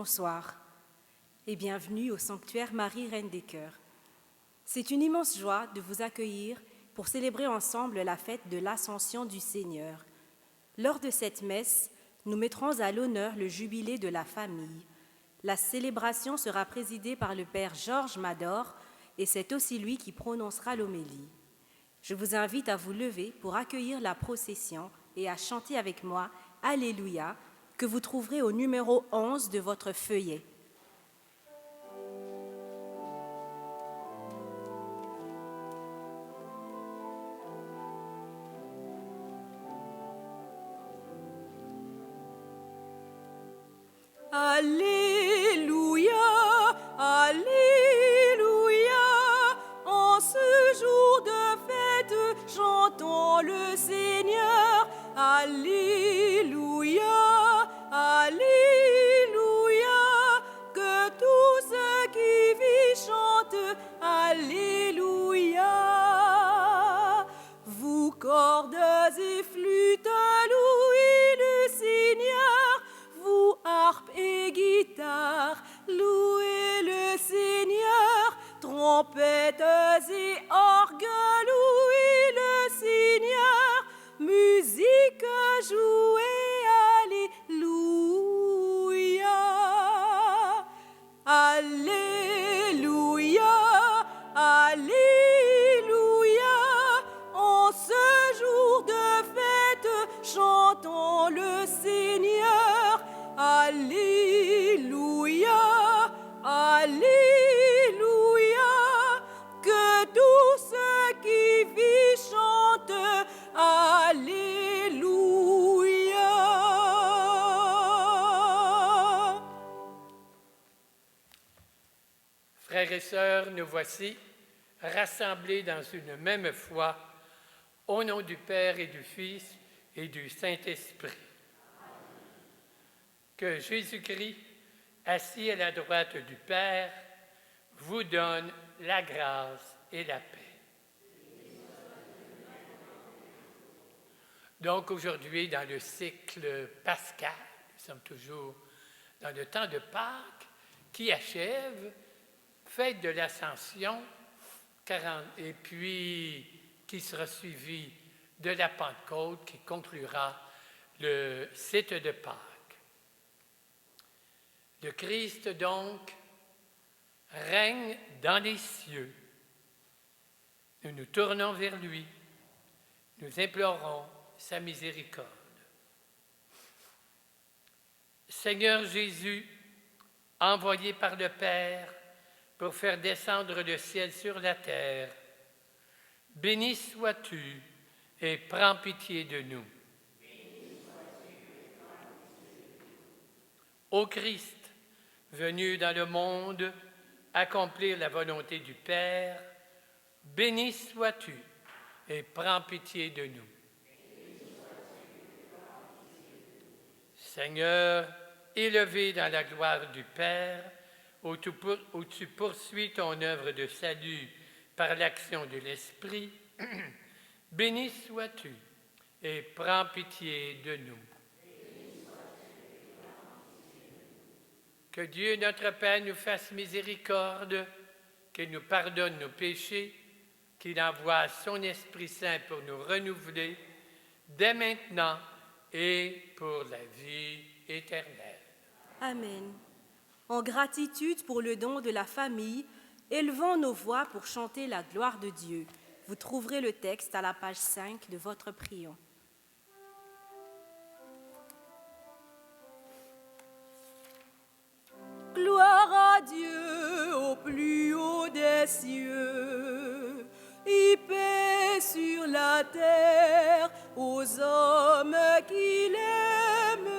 bonsoir et bienvenue au sanctuaire Marie, Reine des Cœurs. C'est une immense joie de vous accueillir pour célébrer ensemble la fête de l'Ascension du Seigneur. Lors de cette messe, nous mettrons à l'honneur le jubilé de la famille. La célébration sera présidée par le Père Georges Mador et c'est aussi lui qui prononcera l'homélie. Je vous invite à vous lever pour accueillir la procession et à chanter avec moi « Alléluia » que vous trouverez au numéro 11 de votre feuillet. Alléluia, Alléluia, en ce jour de fête, chantons le Seigneur. Alléluia, Alléluia, que tous ceux qui vivent chantent Alléluia. Vous cordes et flûtes, louez le Seigneur. Vous harpes et guitares, louez le Seigneur. Trompettes et orgues, louez le Seigneur. Musique, jouez, Alléluia. Alléluia, Alléluia. En ce jour de fête, chantons le Seigneur. Alléluia, Alléluia, que tous ceux qui vivent chantent Alléluia. Frères et sœurs, nous voici rassemblés dans une même foi, au nom du Père et du Fils et du Saint-Esprit. Que Jésus-Christ, assis à la droite du Père, vous donne la grâce et la paix. Donc aujourd'hui, dans le cycle pascal, nous sommes toujours dans le temps de Pâques qui achève, fête de l'Ascension, et puis qui sera suivi de la Pentecôte qui conclura le site de Pâques. Le Christ, donc, règne dans les cieux. Nous nous tournons vers lui. Nous implorons sa miséricorde. Seigneur Jésus, envoyé par le Père pour faire descendre le ciel sur la terre, béni sois-tu et prends pitié de nous. Ô Christ, venu dans le monde accomplir la volonté du Père, béni sois-tu et prends pitié de nous. Seigneur, élevé dans la gloire du Père, où tu poursuis ton œuvre de salut par l'action de l'Esprit, béni sois-tu et prends pitié de nous. Que Dieu notre Père nous fasse miséricorde, qu'il nous pardonne nos péchés, qu'il envoie son Esprit Saint pour nous renouveler, dès maintenant et pour la vie éternelle. Amen. En gratitude pour le don de la famille, élevons nos voix pour chanter la gloire de Dieu. Vous trouverez le texte à la page 5 de votre prion. Gloire à Dieu au plus haut des cieux, et paix sur la terre aux hommes qu'il aime.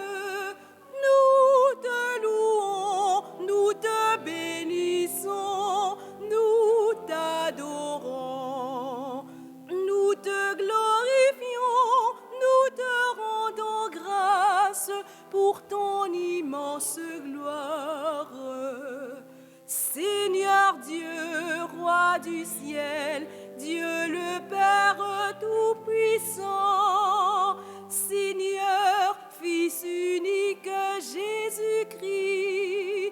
Nous te louons, nous te bénissons, nous t'adorons, nous te glorifions, nous te rendons grâce pour ton immense gloire. Seigneur Dieu, roi du ciel, Dieu le Père tout-puissant, Seigneur, Fils unique Jésus-Christ,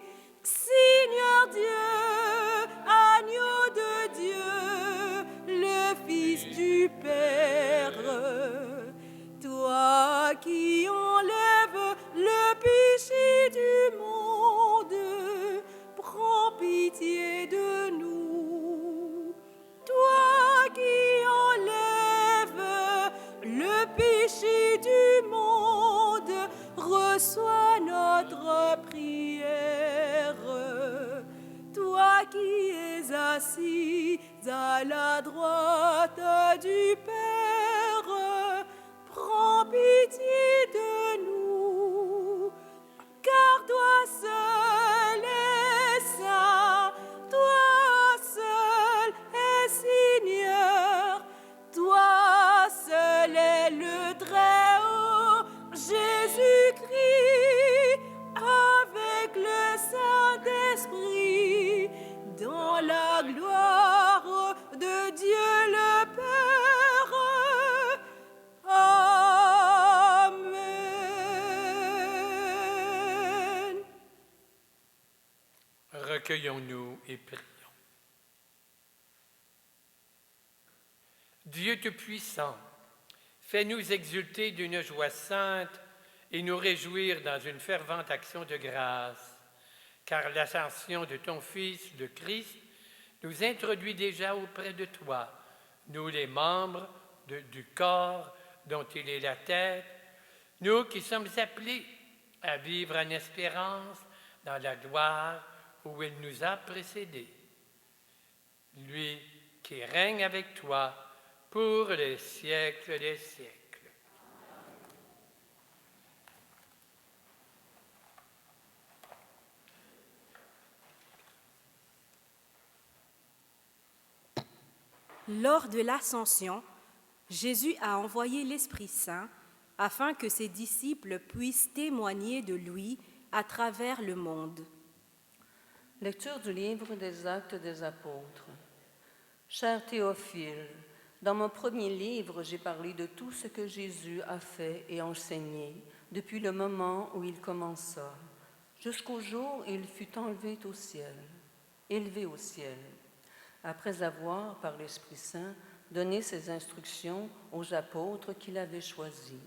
assis à la droite du Père, prends pitié de nous, car toi seul es saint, toi seul es Seigneur, toi seul est le Très-Haut, Jésus-Christ, avec le Saint-Esprit, dans la gloire de Dieu le Père. Amen. Recueillons-nous et prions. Dieu Tout-Puissant, fais-nous exulter d'une joie sainte et nous réjouir dans une fervente action de grâce, car l'ascension de ton Fils, le Christ, nous introduit déjà auprès de toi, nous les membres du corps dont il est la tête, nous qui sommes appelés à vivre en espérance dans la gloire où il nous a précédés. Lui qui règne avec toi pour les siècles des siècles. Lors de l'Ascension, Jésus a envoyé l'Esprit Saint afin que ses disciples puissent témoigner de lui à travers le monde. Lecture du livre des Actes des Apôtres. Cher Théophile, dans mon premier livre, j'ai parlé de tout ce que Jésus a fait et enseigné depuis le moment où il commença, jusqu'au jour où il fut élevé au ciel, après avoir, par l'Esprit Saint, donné ses instructions aux apôtres qu'il avait choisis.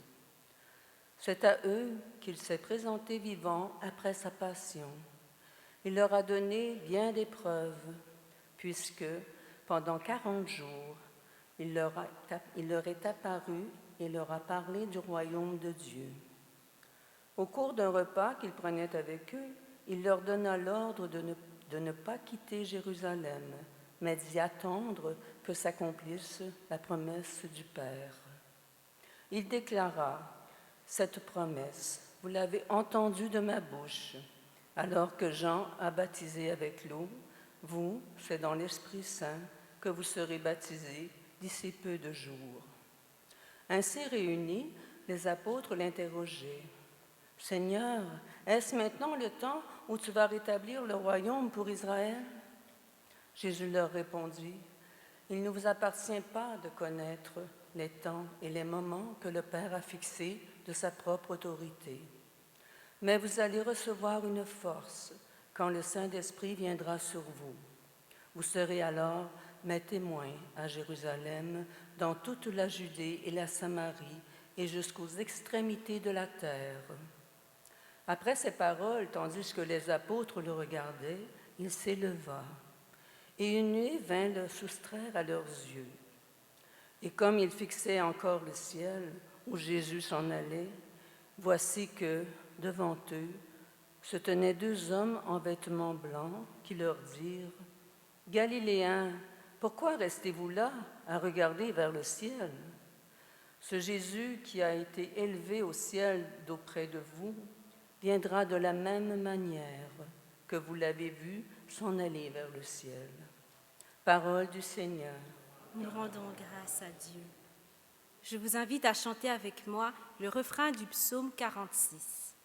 C'est à eux qu'il s'est présenté vivant après sa passion. Il leur a donné bien des preuves, puisque, pendant 40 jours, il leur est apparu et leur a parlé du royaume de Dieu. Au cours d'un repas qu'il prenait avec eux, il leur donna l'ordre de ne pas quitter Jérusalem, mais d'y attendre que s'accomplisse la promesse du Père. Il déclara, « Cette promesse, vous l'avez entendue de ma bouche, alors que Jean a baptisé avec l'eau, vous, c'est dans l'Esprit Saint que vous serez baptisés d'ici peu de jours. » Ainsi réunis, les apôtres l'interrogeaient. « Seigneur, est-ce maintenant le temps où tu vas rétablir le royaume pour Israël ?» Jésus leur répondit, « Il ne vous appartient pas de connaître les temps et les moments que le Père a fixés de sa propre autorité. Mais vous allez recevoir une force quand le Saint-Esprit viendra sur vous. Vous serez alors mes témoins à Jérusalem, dans toute la Judée et la Samarie et jusqu'aux extrémités de la terre. » Après ces paroles, tandis que les apôtres le regardaient, il s'éleva. Et une nuée vint le soustraire à leurs yeux. Et comme ils fixaient encore le ciel, où Jésus s'en allait, voici que, devant eux, se tenaient 2 hommes en vêtements blancs qui leur dirent « Galiléens, pourquoi restez-vous là à regarder vers le ciel? Ce Jésus qui a été élevé au ciel d'auprès de vous viendra de la même manière que vous l'avez vu s'en aller vers le ciel. » Parole du Seigneur. Nous rendons grâce à Dieu. Je vous invite à chanter avec moi le refrain du psaume 46.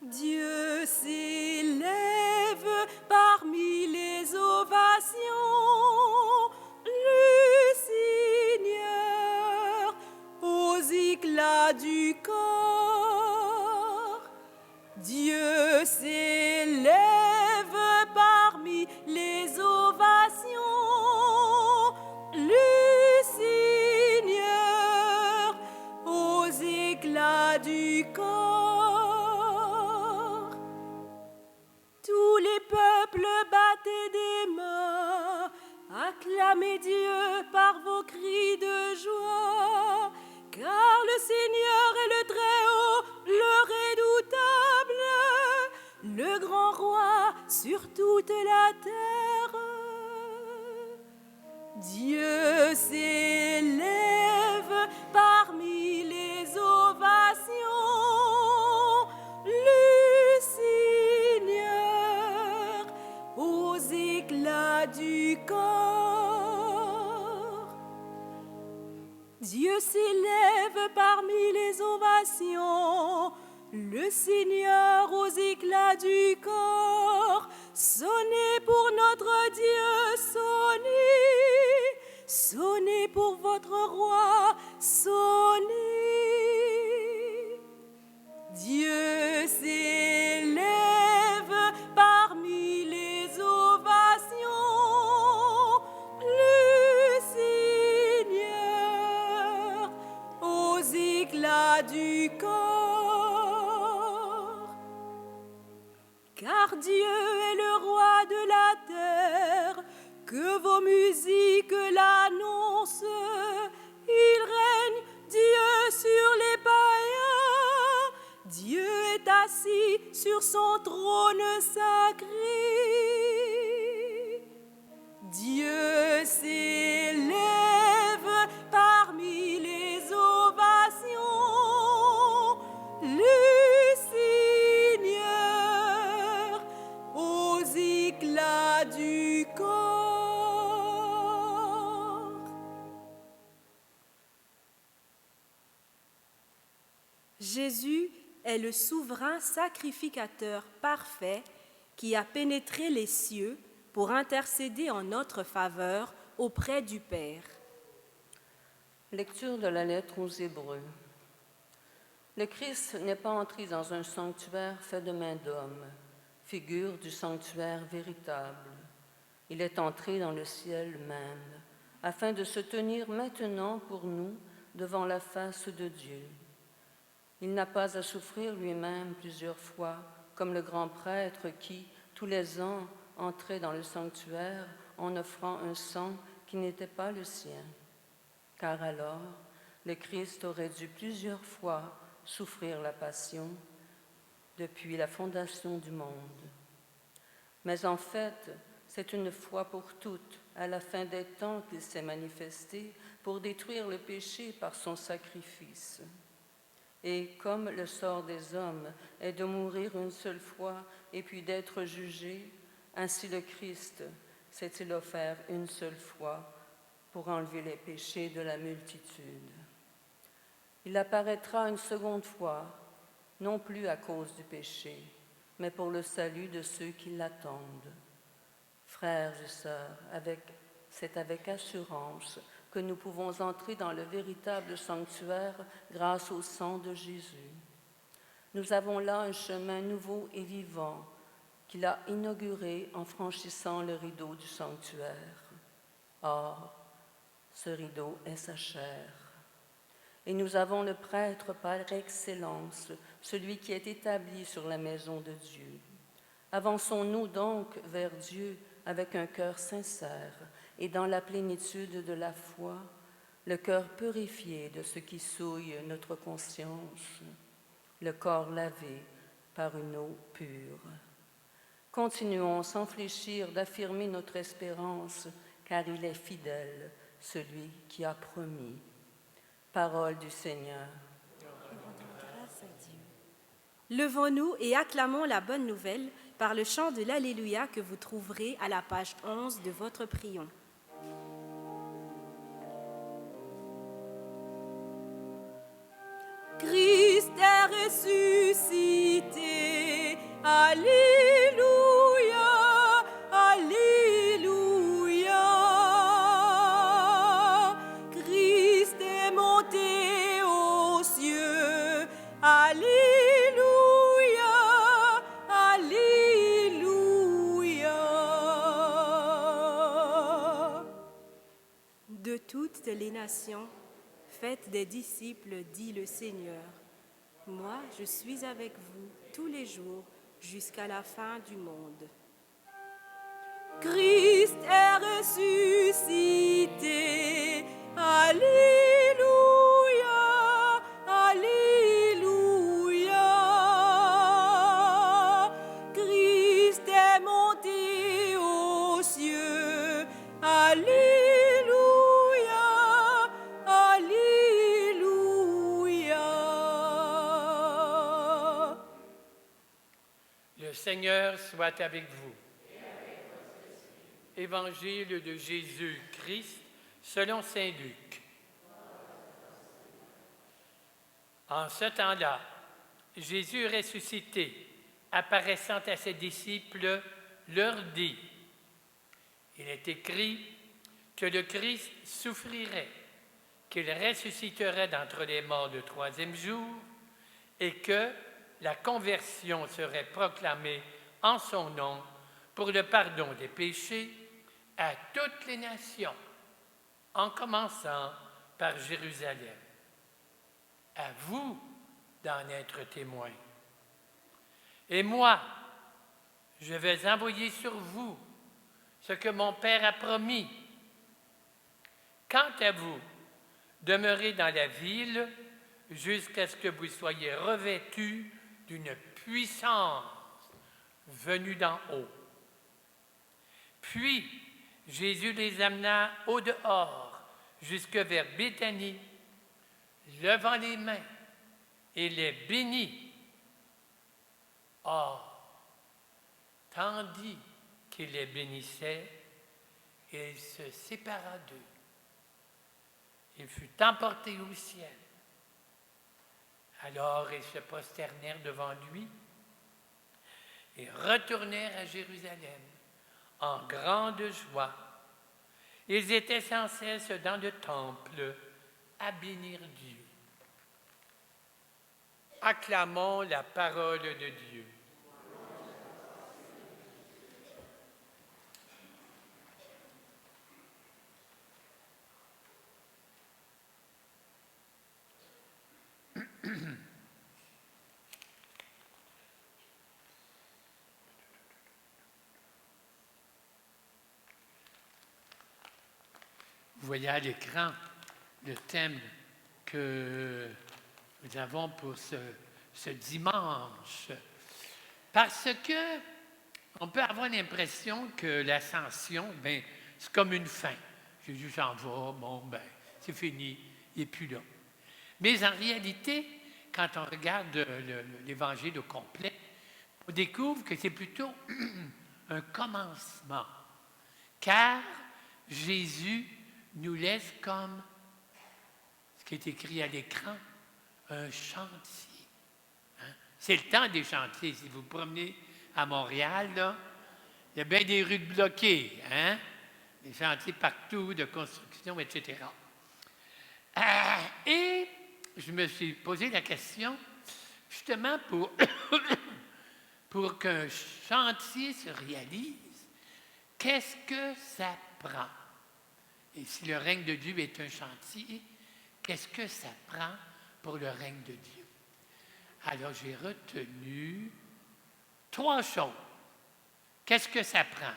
Dieu s'élève parmi les ovations, le Seigneur aux éclats du corps. Dieu toute la terre. Dieu s'élève parmi les ovations, le Seigneur aux éclats du corps. Dieu s'élève parmi les ovations, le Seigneur aux éclats du corps. Sonnez pour notre Dieu, sonnez, sonnez pour votre roi, sonnez. Dieu s'élève parmi les ovations, le Seigneur aux éclats du corps. Car Dieu est le roi de la terre, que vos musiques l'annoncent. Il règne, Dieu, sur les païens. Dieu est assis sur son trône sacré. Dieu s'élève parmi les ovations, le Seigneur aux éclats du corps. Jésus est le souverain sacrificateur parfait qui a pénétré les cieux pour intercéder en notre faveur auprès du Père. Lecture de la lettre aux Hébreux. Le Christ n'est pas entré dans un sanctuaire fait de main d'homme, figure du sanctuaire véritable. Il est entré dans le ciel même, afin de se tenir maintenant pour nous devant la face de Dieu. Il n'a pas à souffrir lui-même plusieurs fois, comme le grand prêtre qui, tous les ans, entrait dans le sanctuaire en offrant un sang qui n'était pas le sien. Car alors, le Christ aurait dû plusieurs fois souffrir la passion depuis la fondation du monde. Mais en fait, c'est une fois pour toutes, à la fin des temps, qu'il s'est manifesté pour détruire le péché par son sacrifice. Et comme le sort des hommes est de mourir une seule fois et puis d'être jugé, ainsi le Christ s'est-il offert une seule fois pour enlever les péchés de la multitude. Il apparaîtra une seconde fois, non plus à cause du péché, mais pour le salut de ceux qui l'attendent. Frères et sœurs, c'est avec assurance que nous pouvons entrer dans le véritable sanctuaire grâce au sang de Jésus. Nous avons là un chemin nouveau et vivant qu'il a inauguré en franchissant le rideau du sanctuaire. Or, ce rideau est sa chair. Et nous avons le prêtre par excellence, celui qui est établi sur la maison de Dieu. Avançons-nous donc vers Dieu avec un cœur sincère et dans la plénitude de la foi, le cœur purifié de ce qui souille notre conscience, le corps lavé par une eau pure. Continuons sans fléchir d'affirmer notre espérance, car il est fidèle, celui qui a promis. Parole du Seigneur. Grâce à Dieu. Levons-nous et acclamons la bonne nouvelle par le chant de l'Alléluia que vous trouverez à la page 11 de votre prion. Christ est ressuscité, Alléluia, Alléluia. Christ est monté aux cieux, Alléluia, Alléluia. De toutes les nations, faites des disciples, dit le Seigneur. Moi, je suis avec vous tous les jours jusqu'à la fin du monde. Christ est ressuscité, Alléluia, Alléluia. Christ est monté Seigneur soit avec vous. Évangile de Jésus-Christ selon saint Luc. En ce temps-là, Jésus ressuscité, apparaissant à ses disciples, leur dit, « Il est écrit que le Christ souffrirait, qu'il ressusciterait d'entre les morts le troisième jour, et que la conversion serait proclamée en son nom pour le pardon des péchés à toutes les nations, en commençant par Jérusalem. À vous d'en être témoins. Et moi, je vais envoyer sur vous ce que mon Père a promis. Quant à vous, demeurez dans la ville jusqu'à ce que vous soyez revêtus d'une puissance venue d'en haut. » Puis Jésus les amena au dehors, jusque vers Béthanie, levant les mains et les bénit. Or, tandis qu'il les bénissait, il se sépara d'eux. Il fut emporté au ciel. Alors ils se prosternèrent devant lui et retournèrent à Jérusalem en grande joie. Ils étaient sans cesse dans le temple à bénir Dieu. Acclamons la parole de Dieu. Vous voyez à l'écran le thème que nous avons pour ce dimanche. Parce que on peut avoir l'impression que l'ascension, c'est comme une fin. Jésus s'en va, c'est fini, il n'est plus là. Mais en réalité, quand on regarde l'Évangile au complet, on découvre que c'est plutôt un commencement. Car Jésus nous laisse comme ce qui est écrit à l'écran, un chantier. C'est le temps des chantiers. Si vous vous promenez à Montréal, là, il y a bien des rues bloquées, des chantiers partout de construction, etc. Et je me suis posé la question, justement, pour qu'un chantier se réalise, qu'est-ce que ça prend? Et si le règne de Dieu est un chantier, qu'est-ce que ça prend pour le règne de Dieu? Alors, j'ai retenu 3 choses. Qu'est-ce que ça prend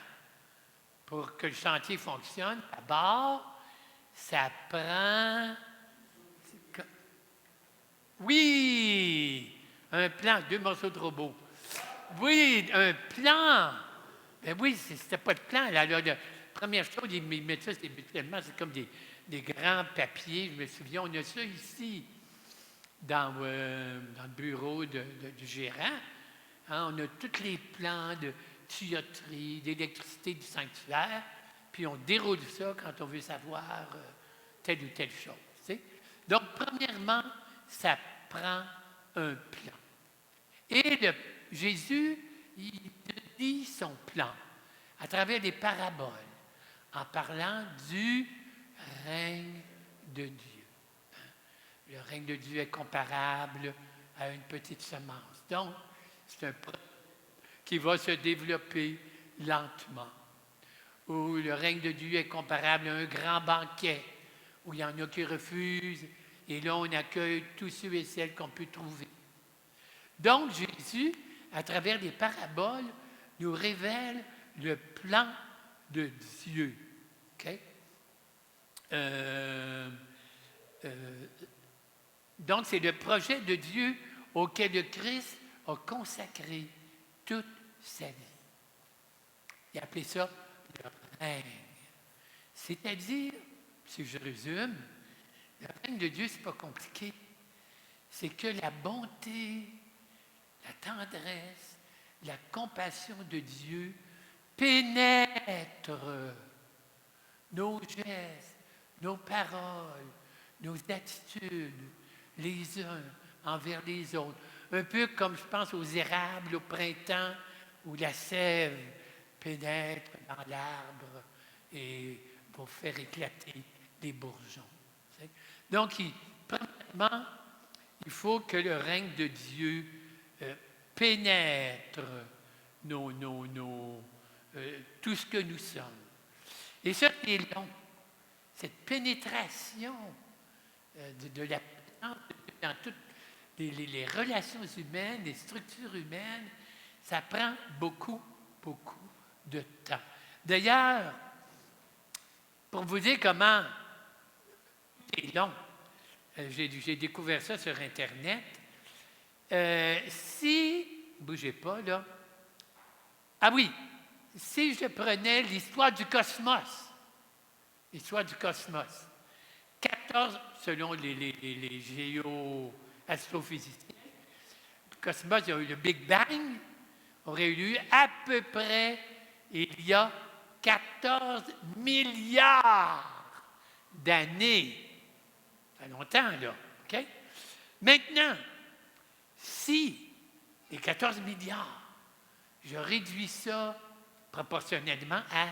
pour que le chantier fonctionne? D'abord, ça prend... Oui! Un plan, 2 morceaux de robot. Oui, un plan! Ben oui, c'était pas de plan. Là, la première chose, ils mettent ça, c'est comme des grands papiers. Je me souviens, on a ça ici, dans le bureau du gérant. On a tous les plans de tuyauterie, d'électricité du sanctuaire, puis on déroule ça quand on veut savoir telle ou telle chose. T'sais? Donc, premièrement, ça prend un plan. Et Jésus, il dit son plan à travers des paraboles, en parlant du règne de Dieu. Le règne de Dieu est comparable à une petite semence. Donc, c'est un projet qui va se développer lentement. Ou le règne de Dieu est comparable à un grand banquet, où il y en a qui refusent, et là, on accueille tous ceux et celles qu'on peut trouver. Donc, Jésus, à travers des paraboles, nous révèle le plan de Dieu. Okay? Donc, c'est le projet de Dieu auquel le Christ a consacré toute sa vie. Il a appelé ça le règne. C'est-à-dire, si je résume, le règne de Dieu, ce n'est pas compliqué. C'est que la bonté, la tendresse, la compassion de Dieu pénètre nos gestes, nos paroles, nos attitudes, les uns envers les autres. Un peu comme je pense aux érables au printemps, où la sève pénètre dans l'arbre et pour faire éclater les bourgeons. Donc, premièrement, il faut que le règne de Dieu pénètre tout ce que nous sommes. Et ça, c'est long. Cette pénétration de la présence de Dieu dans toutes les relations humaines, les structures humaines, ça prend beaucoup, beaucoup de temps. D'ailleurs, pour vous dire comment c'est long, j'ai découvert ça sur Internet. Bougez pas là. Ah oui, si je prenais l'histoire du cosmos, 14, selon les géo-astrophysiciens, le cosmos, il y a eu le Big Bang, aurait eu lieu à peu près il y a 14 milliards d'années. Ça fait longtemps, là. OK? Maintenant, si les 14 milliards, je réduis ça proportionnellement à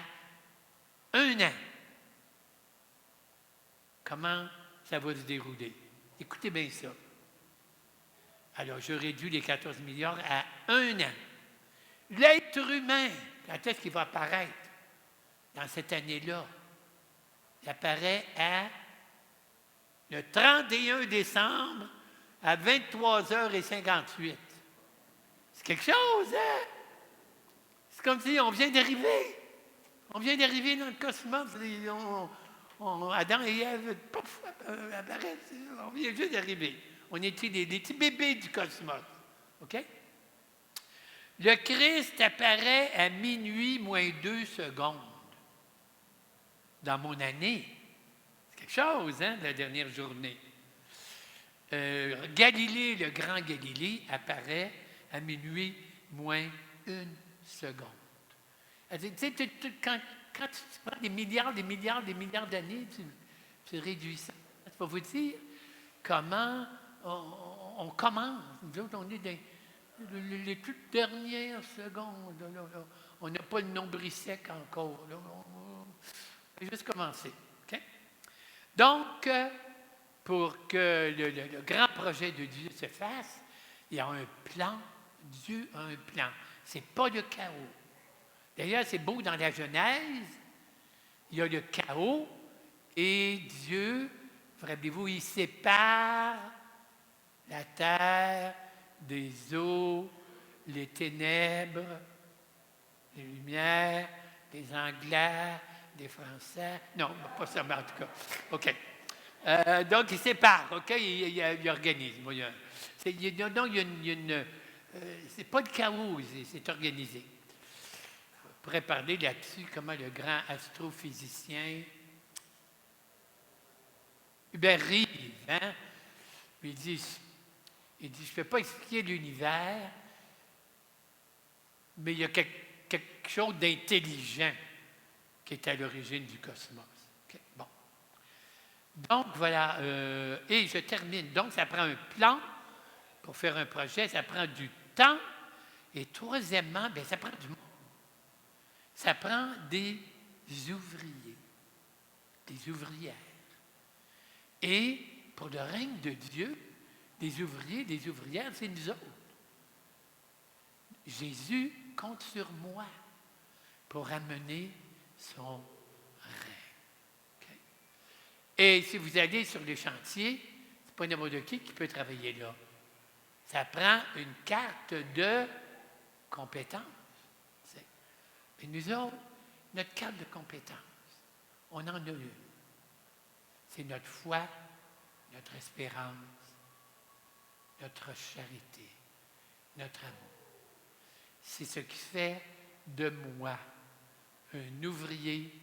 1 an, comment ça va se dérouler? Écoutez bien ça. Alors, je réduis les 14 milliards à 1 an. L'être humain, quand est-ce qu'il va apparaître dans cette année-là? Il apparaît le 31 décembre à 23h58. C'est quelque chose, hein? C'est comme si on vient d'arriver. On vient d'arriver dans le cosmos. Adam et Ève, pouf, apparaissent. On vient juste d'arriver. On était des petits bébés du cosmos. OK? Le Christ apparaît à minuit moins 2 secondes dans mon année. C'est quelque chose, hein, la dernière journée. Galilée, le grand Galilée, apparaît à minuit moins 1 seconde. Tu sais, quand tu prends des milliards d'années, tu réduis ça. Ça va vous dire comment on commence. Nous autres, on est dans les toutes dernières secondes. Là. On n'a pas le nombril sec encore. Là. On va juste commencer. Okay? Donc, pour que le grand projet de Dieu se fasse, il y a un plan. Dieu a un plan. Ce n'est pas le chaos. D'ailleurs, c'est beau dans la Genèse, il y a le chaos et Dieu, rappelez-vous, il sépare la terre des eaux, les ténèbres, les lumières, les Anglais, les Français. Non, pas ça, mais en tout cas. OK. Donc, il sépare, OK? Il organise. C'est pas le chaos, c'est organisé. On pourrait parler là-dessus, comment le grand astrophysicien Hubert Reeves, hein? Il dit, je ne peux pas expliquer l'univers, mais il y a quelque chose d'intelligent qui est à l'origine du cosmos. Okay, bon. Donc, voilà, et je termine. Donc, ça prend un plan pour faire un projet, ça prend du temps, et troisièmement, bien, ça prend du monde. Ça prend des ouvriers, des ouvrières. Et pour le règne de Dieu, des ouvriers, des ouvrières, c'est nous autres. Jésus compte sur moi pour amener son règne. Okay? Et si vous allez sur les chantiers, ce n'est pas n'importe qui peut travailler là. Ça prend une carte de compétences. Mais nous autres, notre carte de compétences, on en a une. C'est notre foi, notre espérance, notre charité, notre amour. C'est ce qui fait de moi un ouvrier,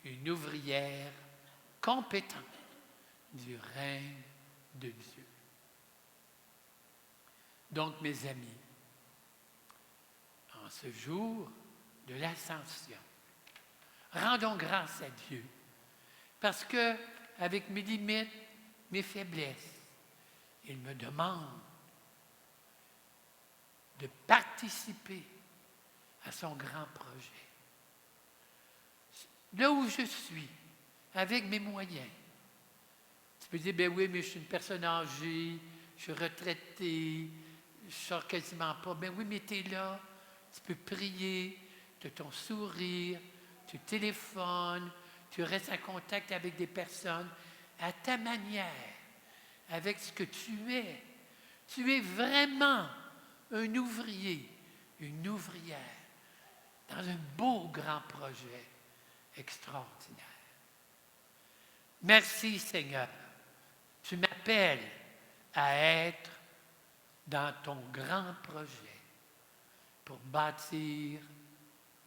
une ouvrière compétente du règne de Dieu. Donc, mes amis, en en ce jour de l'Ascension. Rendons grâce à Dieu, parce que, avec mes limites, mes faiblesses, il me demande de participer à son grand projet. Là où je suis, avec mes moyens. Tu peux dire, ben oui, mais je suis une personne âgée, je suis retraité, je ne sors quasiment pas. Ben oui, mais tu es là, tu peux prier de ton sourire, tu téléphones, tu restes en contact avec des personnes à ta manière, avec ce que tu es. Tu es vraiment un ouvrier, une ouvrière, dans un beau grand projet extraordinaire. Merci Seigneur, tu m'appelles à être dans ton grand projet pour bâtir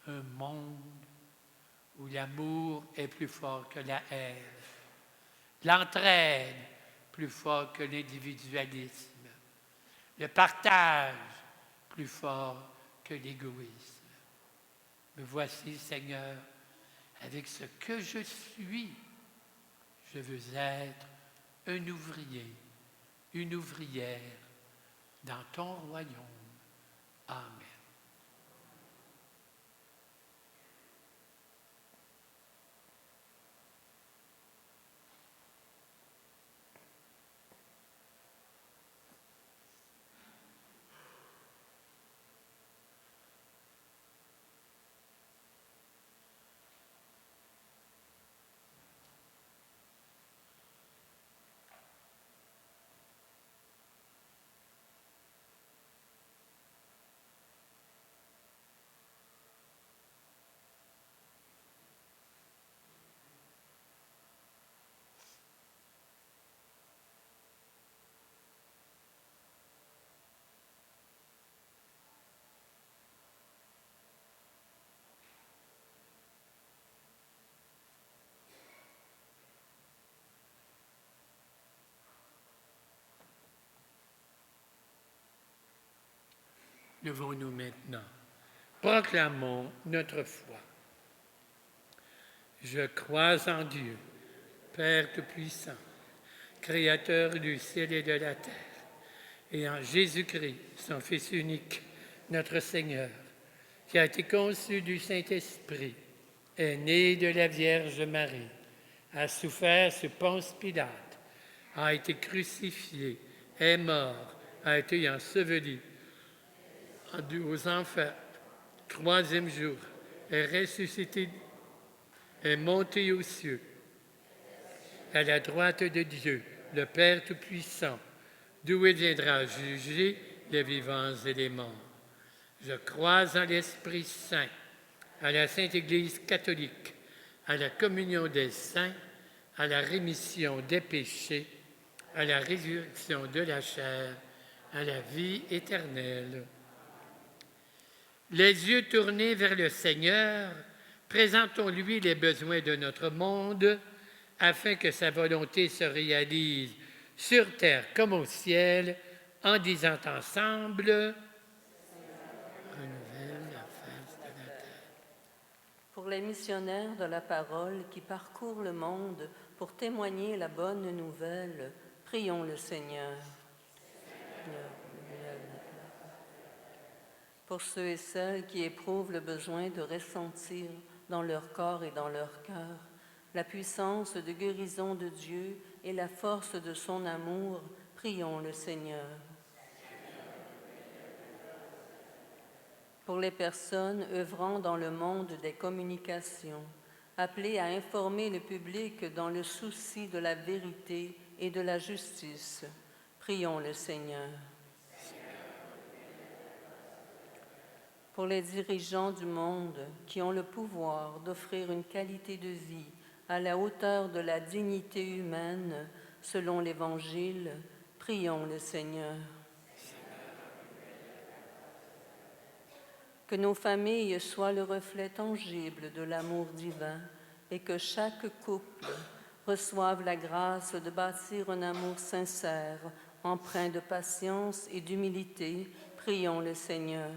un monde où l'amour est plus fort que la haine, l'entraide plus fort que l'individualisme, le partage plus fort que l'égoïsme. Me voici, Seigneur, avec ce que je suis, je veux être un ouvrier, une ouvrière dans ton royaume. Amen. Levons-nous maintenant. Proclamons notre foi. Je crois en Dieu, Père Tout-Puissant, Créateur du ciel et de la terre, et en Jésus-Christ, son Fils unique, notre Seigneur, qui a été conçu du Saint-Esprit, est né de la Vierge Marie, a souffert sous Ponce Pilate, a été crucifié, est mort, a été enseveli, aux enfers, troisième jour, est ressuscité, est monté aux cieux, à la droite de Dieu, le Père Tout-Puissant, d'où il viendra juger les vivants et les morts. Je crois en l'Esprit Saint, à la Sainte Église catholique, à la communion des saints, à la rémission des péchés, à la résurrection de la chair, à la vie éternelle. Les yeux tournés vers le Seigneur, présentons-lui les besoins de notre monde, afin que sa volonté se réalise sur terre comme au ciel, en disant ensemble: renouvelle la face de la terre. Pour les missionnaires de la parole qui parcourent le monde pour témoigner la bonne nouvelle, prions le Seigneur. Pour ceux et celles qui éprouvent le besoin de ressentir dans leur corps et dans leur cœur la puissance de guérison de Dieu et la force de son amour, prions le Seigneur. Pour les personnes œuvrant dans le monde des communications, appelées à informer le public dans le souci de la vérité et de la justice, prions le Seigneur. Pour les dirigeants du monde qui ont le pouvoir d'offrir une qualité de vie à la hauteur de la dignité humaine selon l'Évangile, prions le Seigneur. Que nos familles soient le reflet tangible de l'amour divin et que chaque couple reçoive la grâce de bâtir un amour sincère, empreint de patience et d'humilité, prions le Seigneur.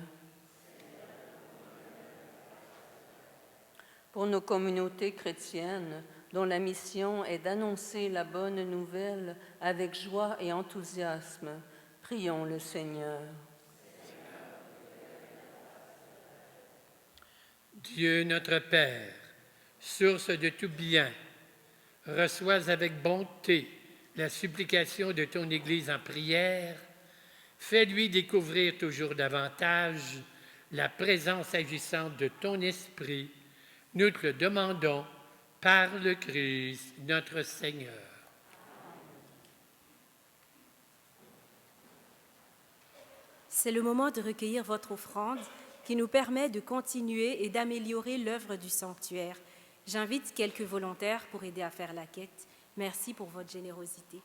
pour nos communautés chrétiennes dont la mission est d'annoncer la bonne nouvelle avec joie et enthousiasme. Prions le Seigneur. Dieu notre Père, source de tout bien, reçois avec bonté la supplication de ton Église en prière. Fais-lui découvrir toujours davantage la présence agissante de ton Esprit. Nous te le demandons par le Christ, notre Seigneur. C'est le moment de recueillir votre offrande qui nous permet de continuer et d'améliorer l'œuvre du sanctuaire. J'invite quelques volontaires pour aider à faire la quête. Merci pour votre générosité.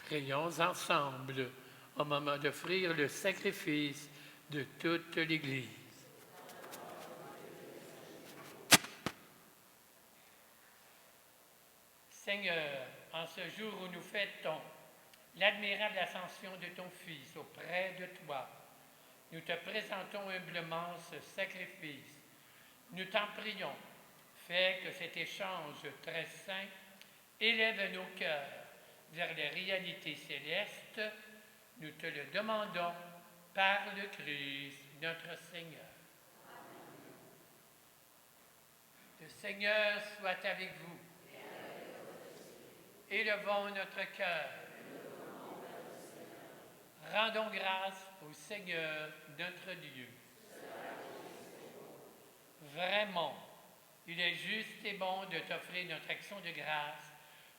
Prions ensemble au moment d'offrir le sacrifice de toute l'Église. Seigneur, en ce jour où nous fêtons l'admirable ascension de ton Fils auprès de toi, nous te présentons humblement ce sacrifice. Nous t'en prions, fais que cet échange très saint élève nos cœurs vers les réalités célestes. Nous te le demandons par le Christ, notre Seigneur. De Le Seigneur soit avec vous. Élevons notre cœur. Rendons grâce au Seigneur notre Dieu. Vraiment, il est juste et bon de t'offrir notre action de grâce,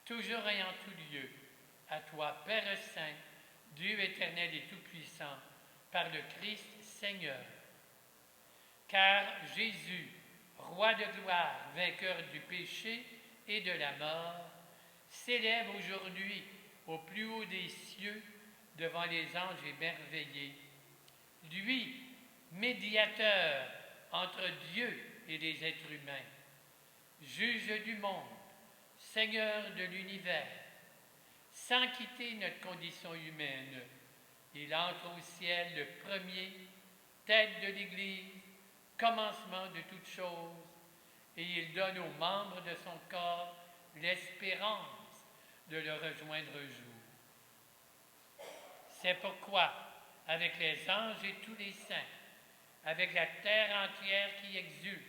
toujours et en tout lieu. À toi, Père Saint, Dieu éternel et tout-puissant, par le Christ Seigneur. Car Jésus, Roi de gloire, vainqueur du péché et de la mort, s'élève aujourd'hui au plus haut des cieux devant les anges émerveillés. Lui, médiateur entre Dieu et les êtres humains, juge du monde, Seigneur de l'univers, sans quitter notre condition humaine, il entre au ciel le premier, tête de l'Église, commencement de toutes choses, et il donne aux membres de son corps l'espérance de le rejoindre un jour. C'est pourquoi, avec les anges et tous les saints, avec la terre entière qui exulte,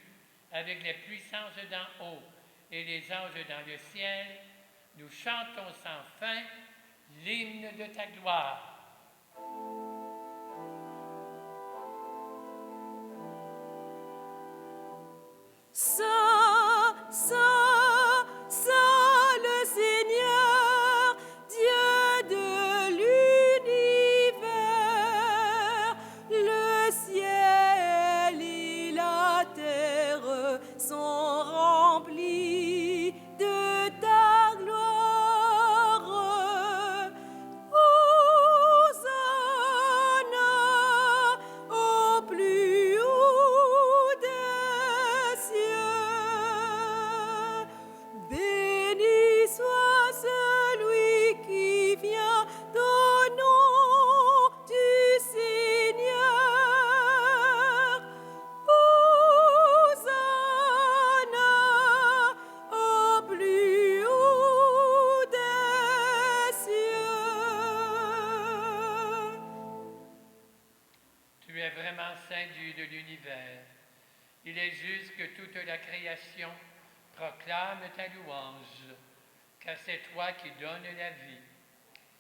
avec les puissances d'en haut et les anges dans le ciel, nous chantons sans fin l'hymne de ta gloire. Saint, Saint, Saint le Seigneur, Dieu de l'univers, le ciel et la terre sont remplis de ta gloire. Hosanna au plus haut des cieux. Béni soit celui qui vient au nom du Seigneur. Hosanna au plus haut des cieux. Tu es vraiment Saint Dieu de l'univers. Il est juste que toute la création proclame ta louange, car c'est toi qui donnes la vie.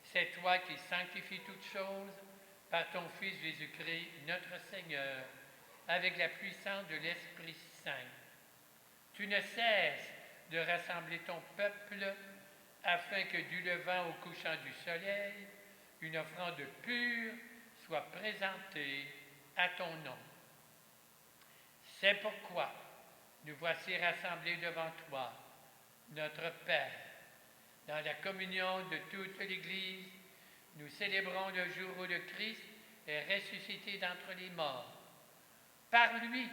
C'est toi qui sanctifies toutes choses par ton Fils Jésus-Christ, notre Seigneur, avec la puissance de l'Esprit Saint. Tu ne cesses de rassembler ton peuple afin que du levant au couchant du soleil, une offrande pure soit présentée à ton nom. C'est pourquoi nous voici rassemblés devant toi, notre Père. Dans la communion de toute l'Église, nous célébrons le jour où le Christ est ressuscité d'entre les morts. Par lui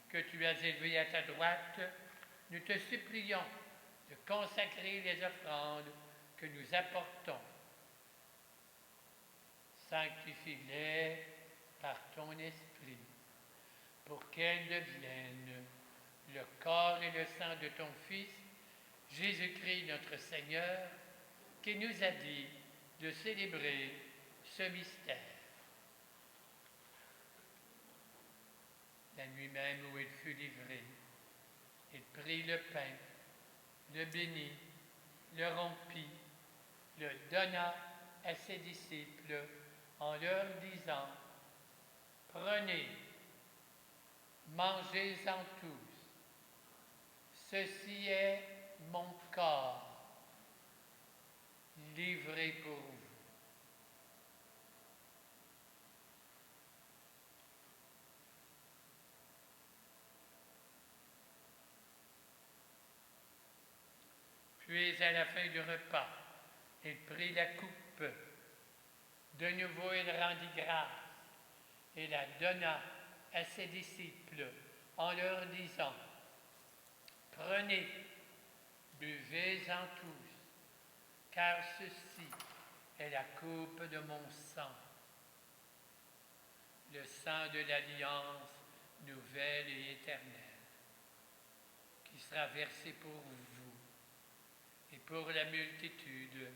que tu as élevé à ta droite, nous te supplions de consacrer les offrandes que nous apportons. Sanctifie-les par ton esprit, pour qu'elles deviennent le corps et le sang de ton Fils, Jésus-Christ notre Seigneur, qui nous a dit de célébrer ce mystère. La nuit même où il fut livré, il prit le pain, le bénit, le rompit, le donna à ses disciples en leur disant: Prenez, mangez-en tous, ceci est mon corps, livré pour vous. Puis à la fin du repas, il prit la coupe. De nouveau, il rendit grâce et la donna à ses disciples en leur disant: Prenez, buvez-en tous, car ceci est la coupe de mon sang, le sang de l'alliance nouvelle et éternelle, qui sera versé pour vous et pour la multitude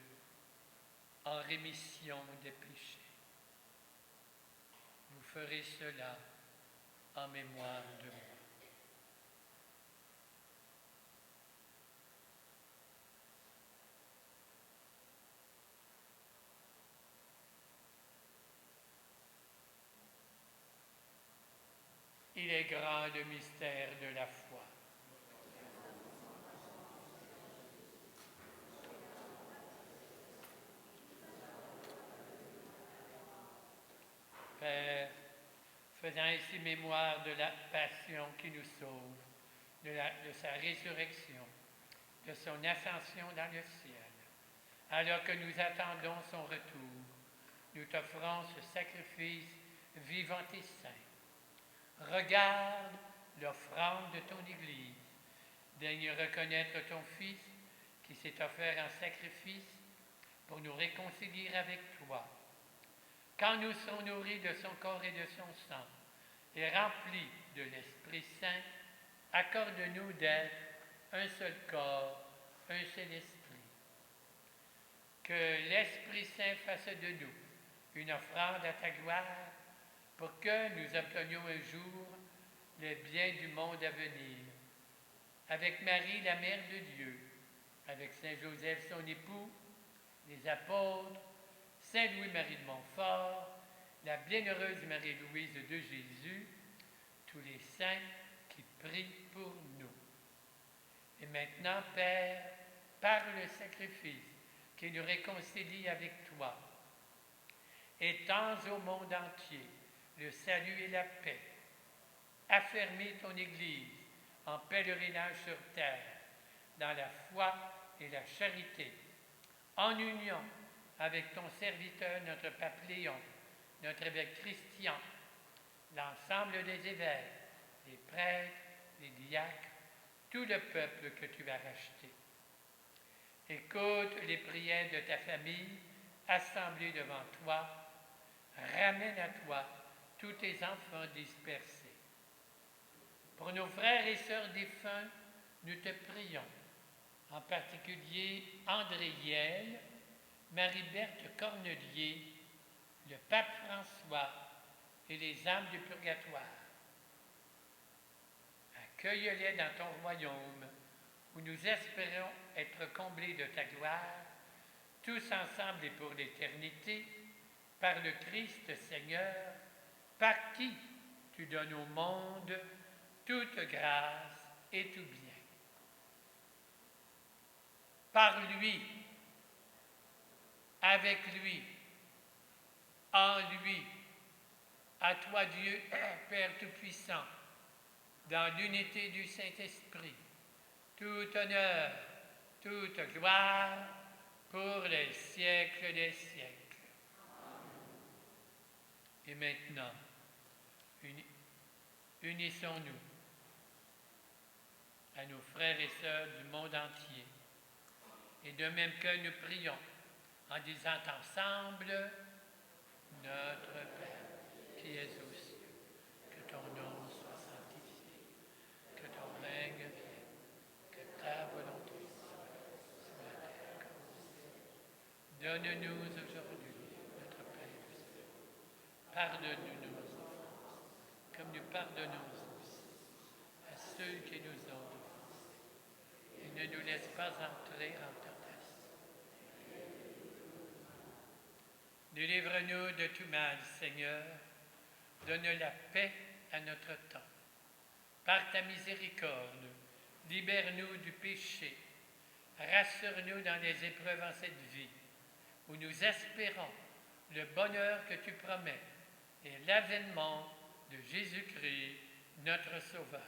en rémission des péchés. Vous ferez cela en mémoire de moi. Il est grand le mystère de la foi. Père, faisant ainsi mémoire de la passion qui nous sauve, de sa résurrection, de son ascension dans le ciel, alors que nous attendons son retour, nous t'offrons ce sacrifice vivant et saint. Regarde l'offrande de ton Église. Daigne reconnaître ton Fils qui s'est offert en sacrifice pour nous réconcilier avec toi. Quand nous serons nourris de son corps et de son sang et remplis de l'Esprit Saint, accorde-nous d'être un seul corps, un seul esprit. Que l'Esprit Saint fasse de nous une offrande à ta gloire pour que nous obtenions un jour les biens du monde à venir. Avec Marie, la Mère de Dieu, avec Saint Joseph, son époux, les apôtres, Saint Louis-Marie de Montfort, la bienheureuse Marie-Louise de Jésus, tous les saints qui prient pour nous. Et maintenant, Père, par le sacrifice qui nous réconcilie avec toi, étends au monde entier le salut et la paix. Affermis ton Église en pèlerinage sur terre, dans la foi et la charité, en union avec ton serviteur, notre pape Léon, notre évêque Christian, l'ensemble des évêques, les prêtres, les diacres, tout le peuple que tu as racheté. Écoute les prières de ta famille assemblée devant toi. Ramène à toi tous tes enfants dispersés. Pour nos frères et sœurs défunts, nous te prions, en particulier André Hiel, Marie-Berthe Cornelier, le pape François et les âmes du purgatoire. Accueille-les dans ton royaume, où nous espérons être comblés de ta gloire, tous ensemble et pour l'éternité, par le Christ Seigneur, par qui tu donnes au monde toute grâce et tout bien. Par lui, avec lui, en lui, à toi Dieu, Père Tout-Puissant, dans l'unité du Saint-Esprit, tout honneur, toute gloire, pour les siècles des siècles. Et maintenant, unissons-nous à nos frères et sœurs du monde entier. Et de même que nous prions en disant ensemble, Notre Père qui es aux cieux, que ton nom soit sanctifié, que ton règne vienne, que ta volonté soit faite sur la terre comme au ciel. Donne-nous aujourd'hui notre pain quotidien. Pardonne-nous nos offenses, comme nous pardonnons aussi à ceux qui nous ont offensés. Et ne nous laisse pas entrer en tentation. Délivre-nous de tout mal, Seigneur. Donne la paix à notre temps. Par ta miséricorde, libère-nous du péché. Rassure-nous dans les épreuves en cette vie, où nous espérons le bonheur que tu promets et l'avènement de Jésus-Christ, notre Sauveur.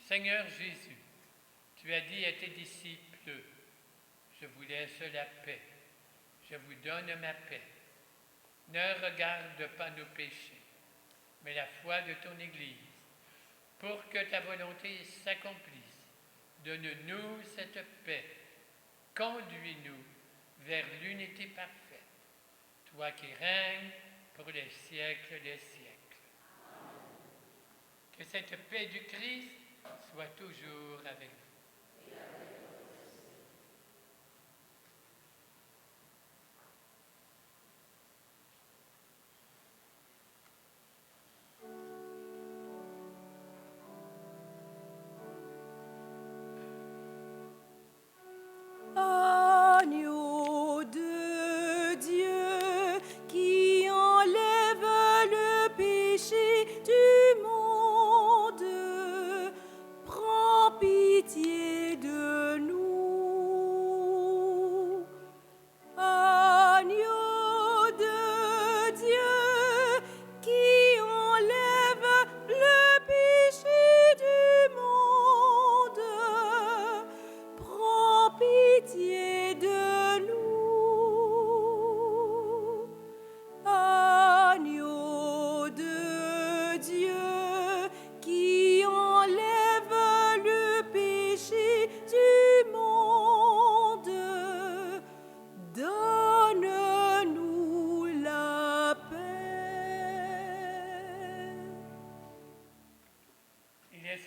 Seigneur Jésus, tu as dit à tes disciples, je vous laisse la paix, je vous donne ma paix. Ne regarde pas nos péchés, mais la foi de ton Église, pour que ta volonté s'accomplisse. Donne-nous cette paix, conduis-nous vers l'unité parfaite, toi qui règnes pour les siècles des siècles. Que cette paix du Christ soit toujours avec vous. Agneau de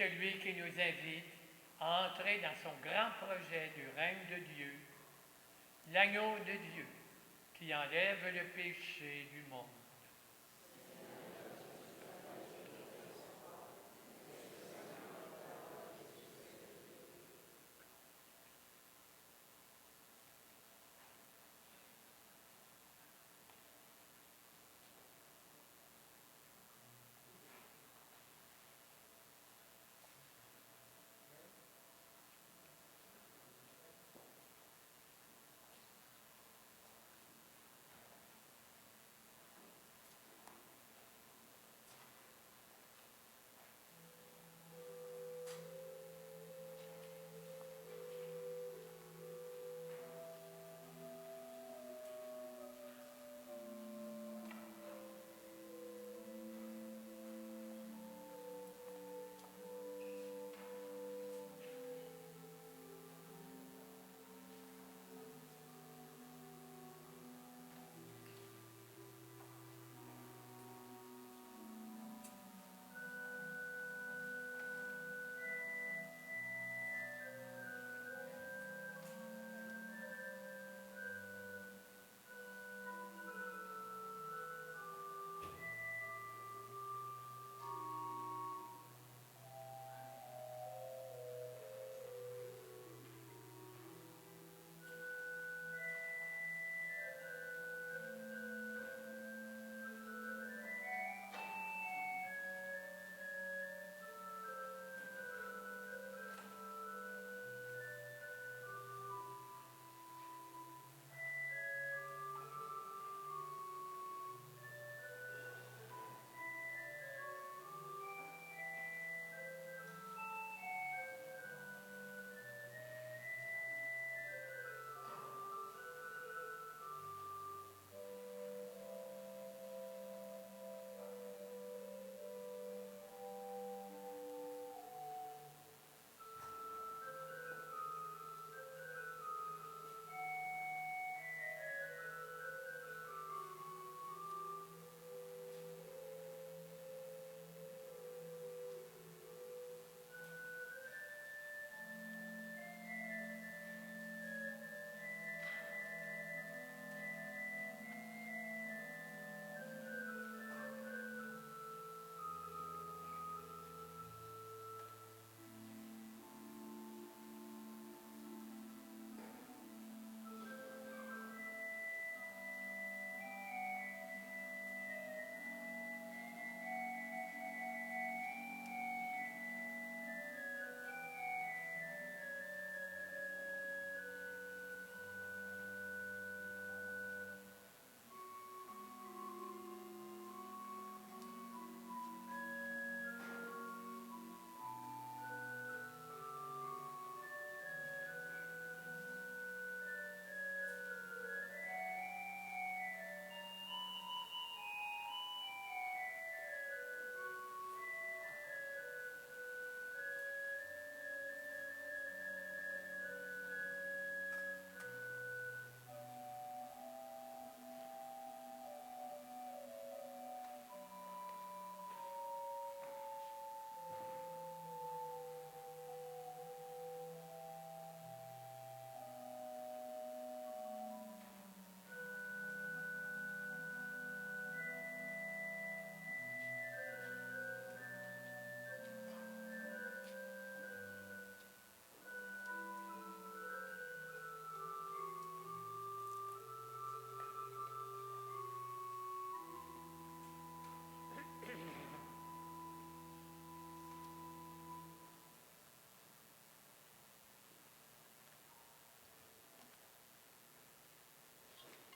celui qui nous invite à entrer dans son grand projet du règne de Dieu, l'agneau de Dieu qui enlève le péché du monde.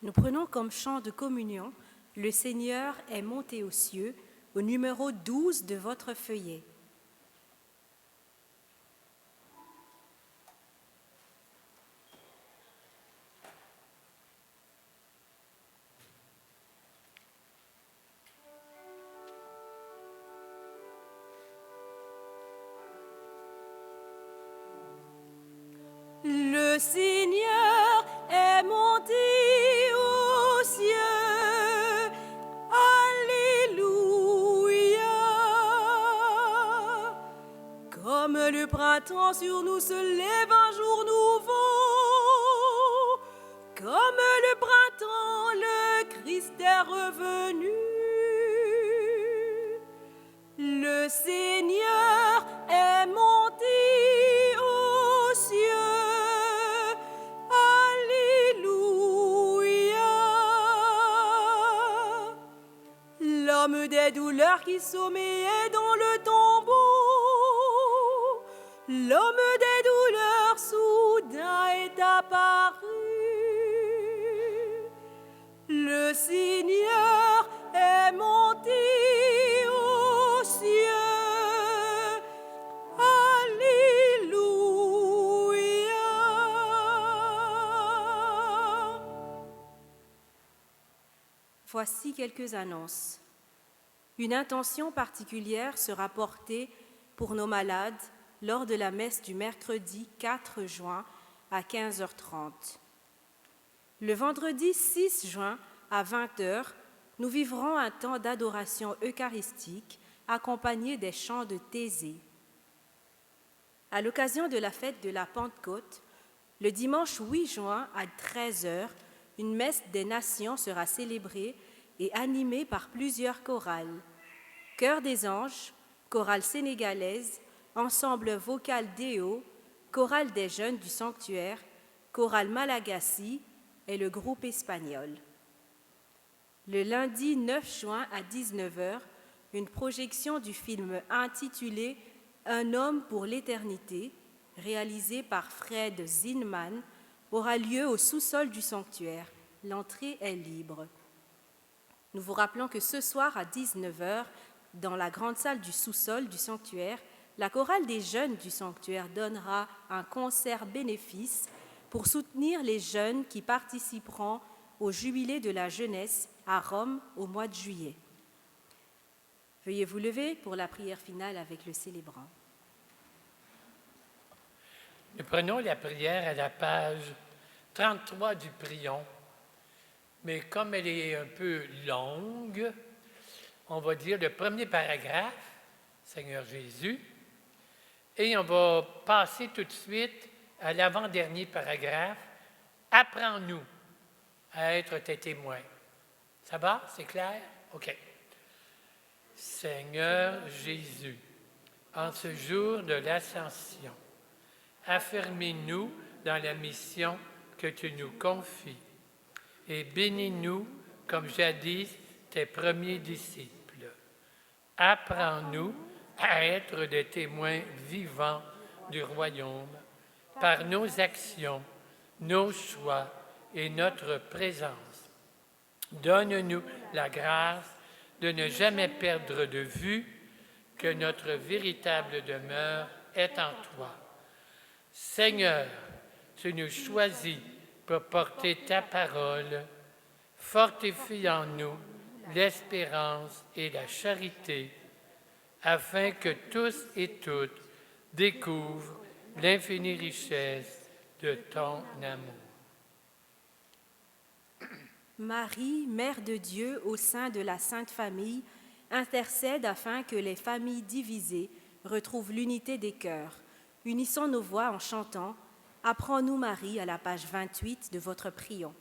Nous prenons comme chant de communion « Le Seigneur est monté aux cieux » au numéro 12 de votre feuillet. Le Seigneur est monté aux cieux. Alléluia. Comme le printemps sur nous se lève un jour nouveau, comme le printemps, le Christ est revenu. Le Seigneur est monté aux cieux. Alléluia. L'homme des douleurs qui sommeillait dans le tombeau, l'homme des douleurs soudain est apparu. Le Seigneur est monté aux cieux. Alléluia. Voici quelques annonces. Une intention particulière sera portée pour nos malades lors de la messe du mercredi 4 juin à 15h30. Le vendredi 6 juin à 20h, nous vivrons un temps d'adoration eucharistique accompagné des chants de Thésée. À l'occasion de la fête de la Pentecôte, le dimanche 8 juin à 13h, une messe des nations sera célébrée et animée par plusieurs chorales. Chœur des anges, chorale sénégalaise, ensemble vocal Déo, chorale des jeunes du sanctuaire, chorale Malagasy et le groupe espagnol. Le lundi 9 juin à 19h, une projection du film intitulé « Un homme pour l'éternité », réalisé par Fred Zinman, aura lieu au sous-sol du sanctuaire. L'entrée est libre. Nous vous rappelons que ce soir à 19h, dans la grande salle du sous-sol du sanctuaire, la chorale des jeunes du sanctuaire donnera un concert bénéfice pour soutenir les jeunes qui participeront au Jubilé de la jeunesse à Rome au mois de juillet. Veuillez vous lever pour la prière finale avec le célébrant. Nous prenons la prière à la page 33 du prion, mais comme elle est un peu longue, on va dire le premier paragraphe, Seigneur Jésus, et on va passer tout de suite à l'avant-dernier paragraphe, apprends-nous à être tes témoins. Ça va? C'est clair? OK. Seigneur Jésus, en ce jour de l'Ascension, affermis-nous dans la mission que tu nous confies et bénis-nous comme jadis tes premiers disciples. Apprends-nous à être des témoins vivants du royaume par nos actions, nos choix et notre présence. Donne-nous la grâce de ne jamais perdre de vue que notre véritable demeure est en toi. Seigneur, tu nous choisis pour porter ta parole, fortifie en nous l'espérance et la charité, afin que tous et toutes découvrent l'infinie richesse de ton amour. Marie, Mère de Dieu au sein de la Sainte Famille, intercède afin que les familles divisées retrouvent l'unité des cœurs. Unissons nos voix en chantant « Apprends-nous Marie » à la page 28 de votre prion.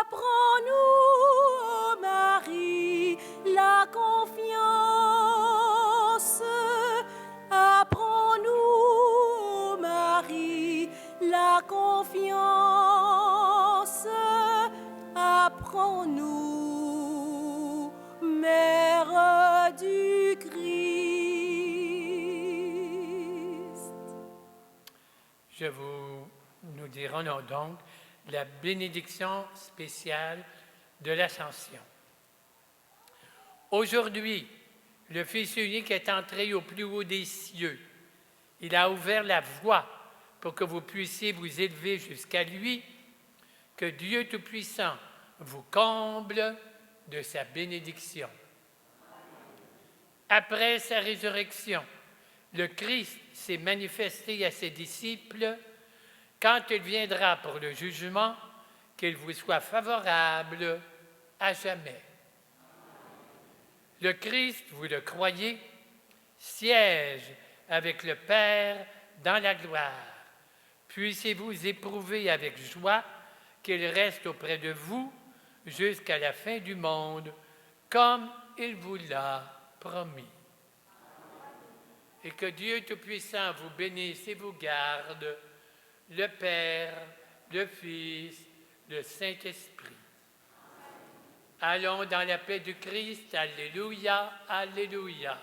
Apprends-nous, Marie, la confiance. Apprends-nous, Marie, la confiance. Apprends-nous, Mère du Christ. Nous dirons donc la bénédiction spéciale de l'Ascension. Aujourd'hui, le Fils unique est entré au plus haut des cieux. Il a ouvert la voie pour que vous puissiez vous élever jusqu'à lui, que Dieu Tout-Puissant vous comble de sa bénédiction. Après sa résurrection, le Christ s'est manifesté à ses disciples. Quand il viendra pour le jugement, qu'il vous soit favorable à jamais. Le Christ, vous le croyez, siège avec le Père dans la gloire. Puissiez-vous éprouver avec joie qu'il reste auprès de vous jusqu'à la fin du monde, comme il vous l'a promis. Et que Dieu Tout-Puissant vous bénisse et vous garde, le Père, le Fils, le Saint-Esprit. Allons dans la paix du Christ. Alléluia, alléluia.